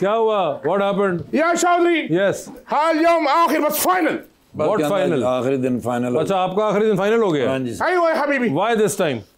क्या हुआ? What happened? या चौधरी Yes. हाल यौम आखिर बस फाइनल। What final? आखिरी दिन फाइनल। अच्छा आपका आखिरी दिन फाइनल हो गया? हाँ जी। अय्वा या हबीबी। Why this time?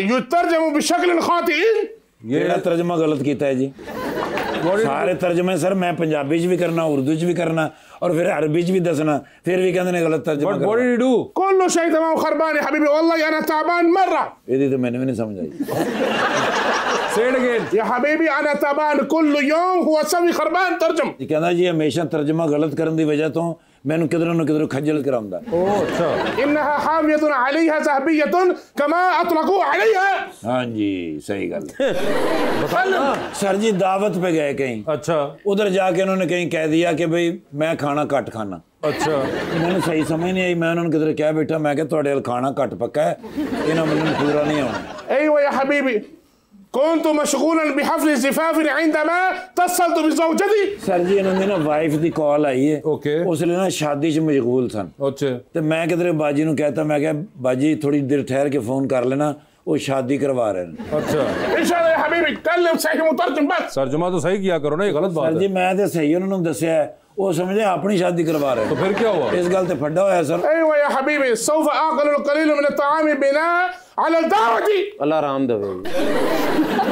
युतरजमु बिशक्ल खातिइन। ये तर्जमा गलत किया है जी। सारे तर्जमे सर मैं पंजाबी च भी करना, उर्दू च भी करना और फिर अरबी च भी दसना, फिर भी कहते ने गलत तर्जमा। What did he do? Kullu शै तमाम खरबान या हबीबी वल्लाहि अना ताबान मर्रा। ये तो मैंने भी नहीं समझ आई। Say it again. या हबीबी अना ताबान कुल्लु यौम हुआ सभी खरबान तर्जम। ये कहना जी हमेशा तर्जमा गलत करने की वजह तो मैंने किधरों न किधरों खज्जल करांदा। Oh अच्छा। इन्नहा हावियतुन अलैहा ज़हबियतुन कमा अतलकू अलैहा। हाँ जी सही गल। सर जी दावत पे गए कहीं, अच्छा उधर जाके उन्होंने कहीं कह दिया कि भाई मैं खाना घट खाना। अच्छा मैंने सही समझ नहीं आई, मैं उन्होंने किधर क्या बैठा, मैं क्या थोड़े खाना घट पक्का है, इन्होंने मैंने पूरा नहीं होना। अय्वा या हबीबी कुन्तु मशगूलन बिहफ़्ल ज़िफ़ाफ़िन इंदमा तस्सलतु बिज़ौजती। सर जी इन्होंने ना वाइफ की कॉल आई है, ओके उसने ना शादी च मशगूल सन। अच्छा तो मैं किधर बाजी नूं कहता, मैं क्या बाजी थोड़ी देर ठहर के फोन कर लेना, वो शादी करवा रहे हैं। अच्छा इंशाअल्लाह या हबीबी कल्लम सही मुतरजम बस। तर्जुमा तो सही किया करो ना, ये गलत बात सर है। जी मैं तो सही उन्होंने दसिया है, वो समझे अपनी शादी करवा रहे हैं। तो फिर क्या हुआ? इस गल ते फड्डा होया सर। अय्वा या हबीबी सौफ आकलुल कलील मिन अत-तआमी बिना अला दावती। अल्लाह आराम देवे।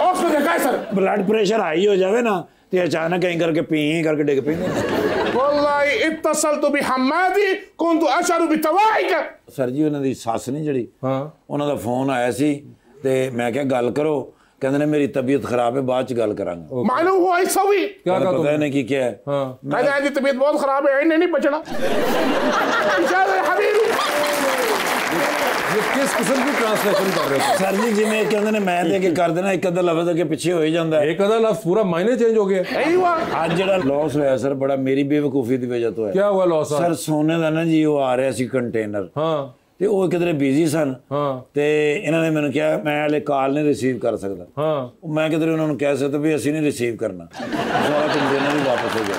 उसमें देखा है सर ब्लड प्रेशर हाई हो जावे ना तो अचानक कहीं करके पी करके डिग पी। वल्लाहि इत्तसलतु बिहम्मादी कुन्तु अशअरु बितवाइका। सर जी उन्होंने सस नहीं जड़ी, हाँ उन्होंने फोन आया सी ते मैं क्या गल करो, कहते ने मेरी तबीयत खराब है बाद च गल करांगा। मालूम हुआ ऐसा हुई क्या कहा पता तुमने? नहीं की क्या है। हाँ कहते हैं जी तबीयत बहुत खराब है, इन्हें नहीं बचना। इंशाअल्लाह या हबीबी ये किस किस्म की ट्रांसलेशन कर रहे हो? सर जी जिमें कहते ने मैं दे के कर देना एक अद्धा लफ्ज के पीछे हो ही जाता है। एक आधा लफ्ज पूरा मायने चेंज हो गया। अय्वा आज जड़ा लॉस होया सर बड़ा मेरी बेवकूफी की वजह तो है। क्या हुआ लॉस? सर सोने का ना जी वो आ रहा सी कंटेनर, हाँ ते वो किधरे बिजी सन, हाँ ते इन्होंने मैंने कहा मैं हले कॉल नहीं रिसीव कर सकता। हाँ मैं किधरे उन्होंने कह सकता भी असी नहीं रिसीव करना, सारा कंटेनर ही वापस हो गया।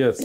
Yes.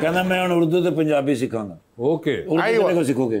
कहना मैं उन उर्दू तो पंजाबी सिखाऊंगा। Okay, उर्दू अय्वा। कितने को सीखोगे?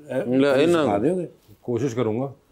सिखा दोगे? कोशिश करूंगा।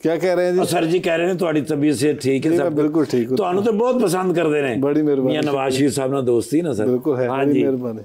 क्या कह रहे हैं जी? सर जी कह रहे हैं तुम्हारी तबीयत से ठीक है नहीं, सब? मैं बिल्कुल ठीक हूँ। ਤੁਹਾਨੂੰ तो बहुत पसंद करते हैं। बड़ी मेहरबानी। मियां नवाज शरीफ साहब ना दोस्ती ना सर? बिल्कुल है, हाँ बड़ी जी। मेहरबानी।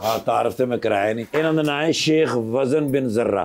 हाँ तारफ से मैं कराया नहीं। इन्हों का नाम है शेख वजन बिन जर्रा।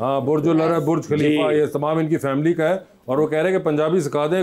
हाँ बुर्ज उल अरब, बुर्ज खलीफा, जी। ये तमाम इनकी फैमिली का है और वो कह रहे हैं कि पंजाबी सिखा दे,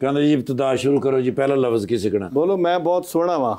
कहना जी इब्तिदा शुरू करो जी, पहला लफ्ज की सीखना। बोलो मैं बहुत सोना वहाँ।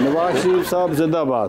नवाज शरीफ साहब जिंदाबाद।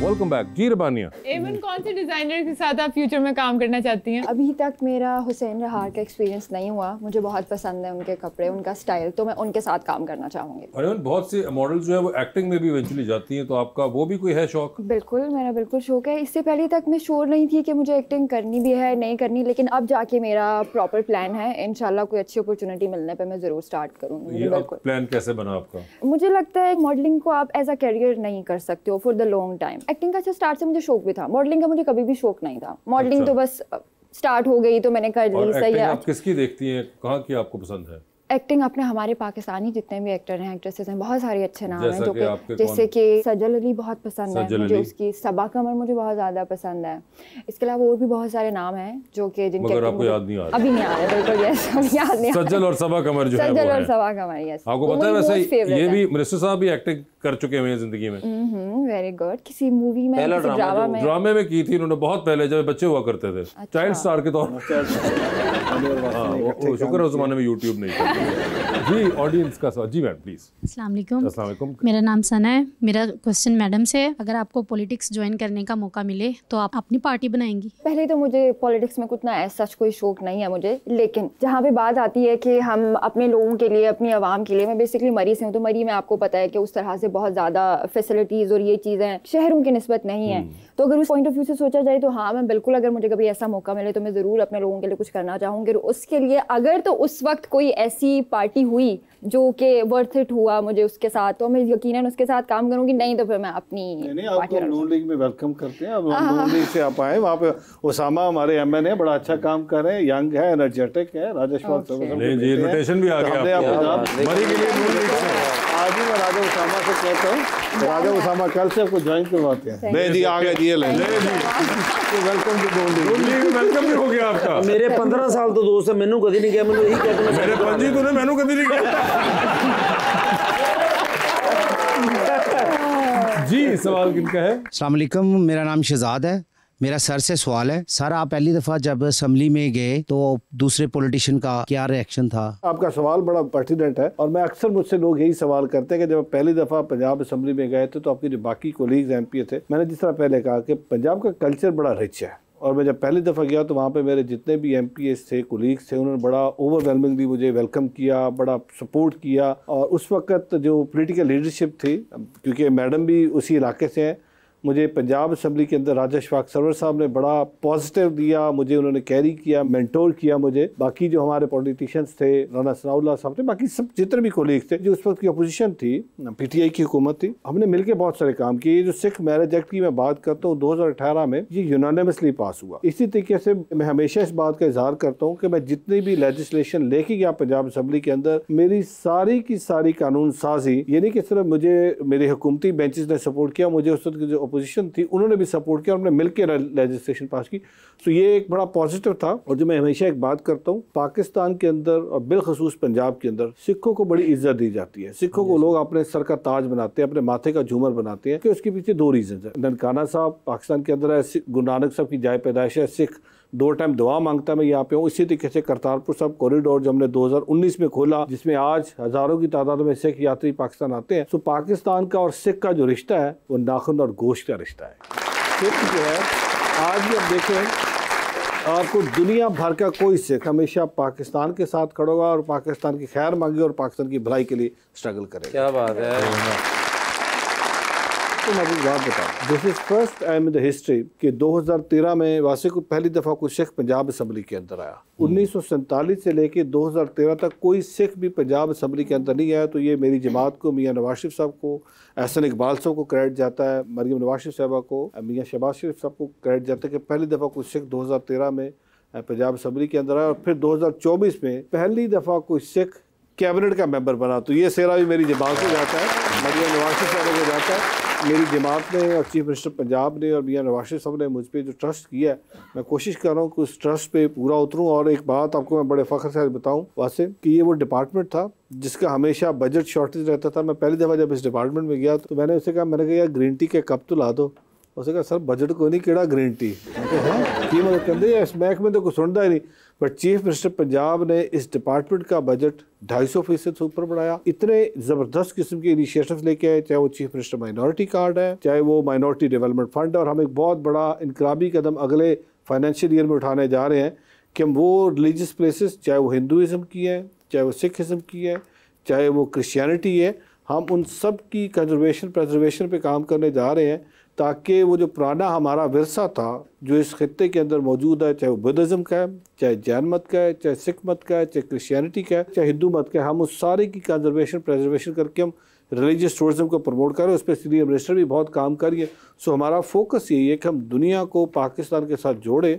वेलकम बैक जी रबानिया। एमन कौन से डिजाइनर के साथ आप फ्यूचर में काम करना चाहती हैं? अभी तक मेरा हुसैन रहार का एक्सपीरियंस नहीं हुआ, मुझे बहुत पसंद है उनके कपड़े, उनका स्टाइल, तो मैं उनके साथ काम करना चाहूँगी। और इवन बहुत सी मॉडल्स जो है वो एक्टिंग में भी इवेंचुअली जाती हैं, तो आपका वो भी कोई है शौक? बिल्कुल, मेरा बिल्कुल शौक है। इससे पहले तक मैं श्योर नहीं थी कि मुझे एक्टिंग करनी भी है नहीं करनी, लेकिन अब जाके मेरा प्रॉपर प्लान है। इंशाल्लाह कोई अच्छी अपॉर्चुनिटी मिलने पर मैं ज़रूर स्टार्ट करूँगी। ये अब बिल्कुल प्लान कैसे बना आपका? मुझे लगता है मॉडलिंग को आप एज अ करियर नहीं कर सकते हो for the long time. Acting का अच्छा स्टार्ट से मुझे शौक भी था, मॉडलिंग का मुझे कभी भी शौक नहीं था। मॉडलिंग अच्छा। तो बस स्टार्ट हो गई तो मैंने कर ली, और सही एक्टिंग है। आप किसकी देखती हैं, कहाँ की आपको पसंद है? एक्टिंग अपने हमारे पाकिस्तानी जितने भी एक्टर हैं, एक्ट्रेसेस हैं, बहुत सारे अच्छे नाम हैं जैसा जो कि कि आपके जैसे कि सजल अली बहुत पसंद है सजल मुझे, अली। उसकी सबा कमर मुझे बहुत ज़्यादा पसंद है। इसके अलावा और भी बहुत सारे नाम हैं जो कि जिनके मगर acting आपको मुझे याद नहीं आ रहा। अभी नहीं आ रहा। बिल्कुल यस, अभी याद नहीं आ रहा। सज्जल और सबा कमर जो है सजल वो और है। सबा कमर, यस। आपको पता है वैसे ये भी मिनिस्टर साहब भी एक्टिंग कर चुके हुए हैं जिंदगी में? Very good. किसी मूवी में, पहला किसी ड्रामा ड्रामा जो में? ड्रामे में की थी उन्होंने बहुत पहले, जब बच्चे हुआ करते थे, चाइल्ड स्टार के तौर पर। वो शुक्र है उस जमाने में यूट्यूब नहीं था। जी ऑडियंस का सवाल। जी मैम प्लीज। अस्सलाम वालेकुम। अस्सलाम वालेकुम। मेरा नाम सना है। मेरा क्वेश्चन मैडम से है, अगर आपको पॉलिटिक्स ज्वाइन करने का मौका मिले तो आप अपनी पार्टी बनाएंगी? पहले तो मुझे पॉलिटिक्स में कुछ ना ऐसा सच कोई शौक नहीं है मुझे, लेकिन जहाँ पे बात आती है कि हम अपने लोगों के लिए, अपनी आवाम के लिए, मैं बेसिकली मरी से हूँ, तो मरी में आपको पता है कि उस तरह से बहुत ज़्यादा फैसिलिटीज़ और ये चीज़ें शहरों की निस्बत नहीं है। तो अगर उस पॉइंट ऑफ व्यू से सोचा जाए तो हाँ, मैं बिल्कुल, अगर मुझे कभी ऐसा मौका मिले तो मैं ज़रूर अपने लोगों के लिए कुछ करना चाहूँगी। उसके लिए अगर तो उस वक्त कोई ऐसी पार्टी हुई जो कि वर्थ इट हुआ मुझे उसके साथ, तो मैं यकीनन उसके साथ काम करूँगी। नहीं तो फिर मैं अपनी नहीं, आपको नून लीग में वेलकम करते हैं। अब नून लीग से आप आए, वहाँ पे उसामा हमारे एमएन है, बड़ा अच्छा काम कर रहे हैं, यंग है, एनर्जेटिक है, राजेश्वर नहीं जी, इन्विटेशन भी आ गया मरी के लिए नून लीग से। आज ही मैं राजा उसामा से कहता हूँ, राजा उसामा कल से आपको ज्वाइन करवाते हैं। नहीं जी, आ गए जी, ले welcome to Noon league. Welcome भी हो गया आपका। मेरे 15 साल तो दोस्त है, मैनू कभी नहीं किया, मैनू यही कहते मेरे पंजी तूने मैनू कभी नहीं किया। जी सवाल किनका है? अस्सलाम वालेकुम, मेरा नाम शहजाद है। मेरा सर से सवाल है, सर आप पहली दफ़ा जब असम्बली में गए तो दूसरे पॉलिटिशियन का क्या रिएक्शन था? आपका सवाल बड़ा पर्टिनेंट है और मैं अक्सर, मुझसे लोग यही सवाल करते हैं कि जब पहली दफ़ा पंजाब असम्बली में गए थे तो आपके जो बाकी कोलीग्स एमपी थे, मैंने जिस तरह पहले कहा कि पंजाब का कल्चर बड़ा रिच है, और मैं जब पहली दफ़ा गया तो वहाँ पे मेरे जितने भी एमपीएस थे, कोलीग्स थे, उन्होंने बड़ा ओवरवेलमिंगली मुझे वेलकम किया, बड़ा सपोर्ट किया। और उस वक्त जो पॉलिटिकल लीडरशिप थी, क्योंकि मैडम भी उसी इलाके से हैं, मुझे पंजाब असम्बली के अंदर राजा शफाक सरवर साहब ने बड़ा पॉजिटिव दिया, मुझे उन्होंने कैरी किया, मेंटोर किया मुझे। बाकी जो हमारे पॉलिटिशियंस थे, राना सनाउल्लाह साहब थे, बाकी सब जितने भी कोलीग थे, जो उस वक्त की अपोजिशन थी, पीटीआई की हुकूमत थी, हमने मिलकर बहुत सारे काम किए। ये जो सिख मैरिज एक्ट की मैं बात करता हूँ, 2018 में ये यूनानिमसली पास हुआ। इसी तरीके से मैं हमेशा इस बात का इजहार करता हूँ कि मैं जितनी भी लेजिस्लेशन लेके गया पंजाब असम्बली के अंदर, मेरी सारी की सारी कानून साजी, ये नहीं कि सिर्फ मुझे मेरे हुकूमती बेंचेस ने सपोर्ट किया, मुझे उस वक्त की जो अपोजिशन थी उन्होंने भी सपोर्ट किया और हमने मिलकर लेजिस्लेशन पास की। तो ये एक बड़ा पॉजिटिव था। और जो मैं हमेशा एक बात करता हूँ, पाकिस्तान के अंदर और बिलखसूस पंजाब के अंदर सिखों को बड़ी इज्जत दी जाती है। सिखों को लोग अपने सर का ताज बनाते हैं, अपने माथे का झूमर बनाते हैं, कि उसके पीछे दो रीजन है। ननकाना साहब पाकिस्तान के अंदर है, गुरु नानक साहब की जाए पैदाइश है, सिख 2 टाइम दुआ मांगता, मैं यहाँ पे हूँ। इसी तरीके से करतारपुर साहब कॉरिडोर जो हमने 2019 में खोला, जिसमें आज हज़ारों की तादाद में सिख यात्री पाकिस्तान आते हैं। तो पाकिस्तान का और सिख का जो रिश्ता है वो नाखून और गोश्त का रिश्ता है। सिख जो है, आज भी आप देखें, आपको दुनिया भर का कोई सिख हमेशा पाकिस्तान के साथ खड़ा होगा और पाकिस्तान की खैर मांगे और पाकिस्तान की भलाई के लिए स्ट्रगल करेगा। क्या बात है। तो मैं आपको बात बताऊँ, this is first time in the history कि 2013 में वासे को पहली दफ़ा कोई सिख पंजाब असम्बली के अंदर आया। 1947 से लेके 2013 तक कोई सिख भी पंजाब असम्बली के अंदर नहीं आया। तो ये मेरी जमात को, मियाँ नवाज शरीफ साहब को, एहसन इकबाल साहब को क्रेडिट जाता है, मरियम नवाज शरीफ साहबा को, मियाँ शहबाज शरीफ साहब को क्रेडिट जाता है कि पहली दफ़ा कोई सिख 2013 में पंजाब असम्बली के अंदर आया। और फिर 2024 में पहली दफ़ा कोई सिख कैबिनेट का मेंबर बना। तो ये सेरा भी मेरी जमात को जाता है, मरियम नवाज शरीफ साहबा को जाता है। मेरी जमात ने और चीफ मिनिस्टर पंजाब ने और मियाँ नवाज शरीफ साहब ने मुझ पर जो ट्रस्ट किया है, मैं कोशिश कर रहा हूँ कि उस ट्रस्ट पे पूरा उतरूँ। और एक बात आपको मैं बड़े फ़ख्र से बताऊँ वासे, कि ये वो डिपार्टमेंट था जिसका हमेशा बजट शॉर्टेज रहता था। मैं पहली दफ़ा जब इस डिपार्टमेंट में गया तो मैंने उससे कहा, मैंने कहा यार ग्रीन टी के कप तो ला दो। उसने कहा सर बजट को नहीं, केड़ा ग्रीन टी की मतलब कहते इस महकमे तो कुछ सुनता ही नहीं। बट चीफ मिनिस्टर पंजाब ने इस डिपार्टमेंट का बजट 250% से ऊपर बढ़ाया। इतने ज़बरदस्त किस्म के इनिशिएटिव लेके आए, चाहे वो चीफ मिनिस्टर माइनॉरिटी कार्ड है, चाहे वो माइनॉरिटी डेवलपमेंट फंड है। और हम एक बहुत बड़ा इनकलाबी कदम अगले फाइनेंशियल ईयर में उठाने जा रहे हैं कि हम वो रिलीजियस प्लेसेस, चाहे वो हिंदुज़म की है, चाहे वो सिखिज़म की है, चाहे वो क्रिश्चियनिटी है, हम उन सब की कंजर्वेशन प्रेजर्वेशन पे काम करने जा रहे हैं, ताकि वो जो पुराना हमारा विरसा था जो इस खित्ते के अंदर मौजूद है, चाहे वो बुद्धिज़्म का है, चाहे जैन मत का है, चाहे सिख मत का है, चाहे क्रिश्चियनिटी का है, चाहे हिंदू मत का है, हम उस सारे की कंजर्वेशन प्रेजर्वेशन करके हम रिलीजियस टूरिज्म को प्रमोट करें। उस पर सीनियर मिनिस्टर भी बहुत काम करिए। सो हमारा फोकस यही है कि हम दुनिया को पाकिस्तान के साथ जोड़ें।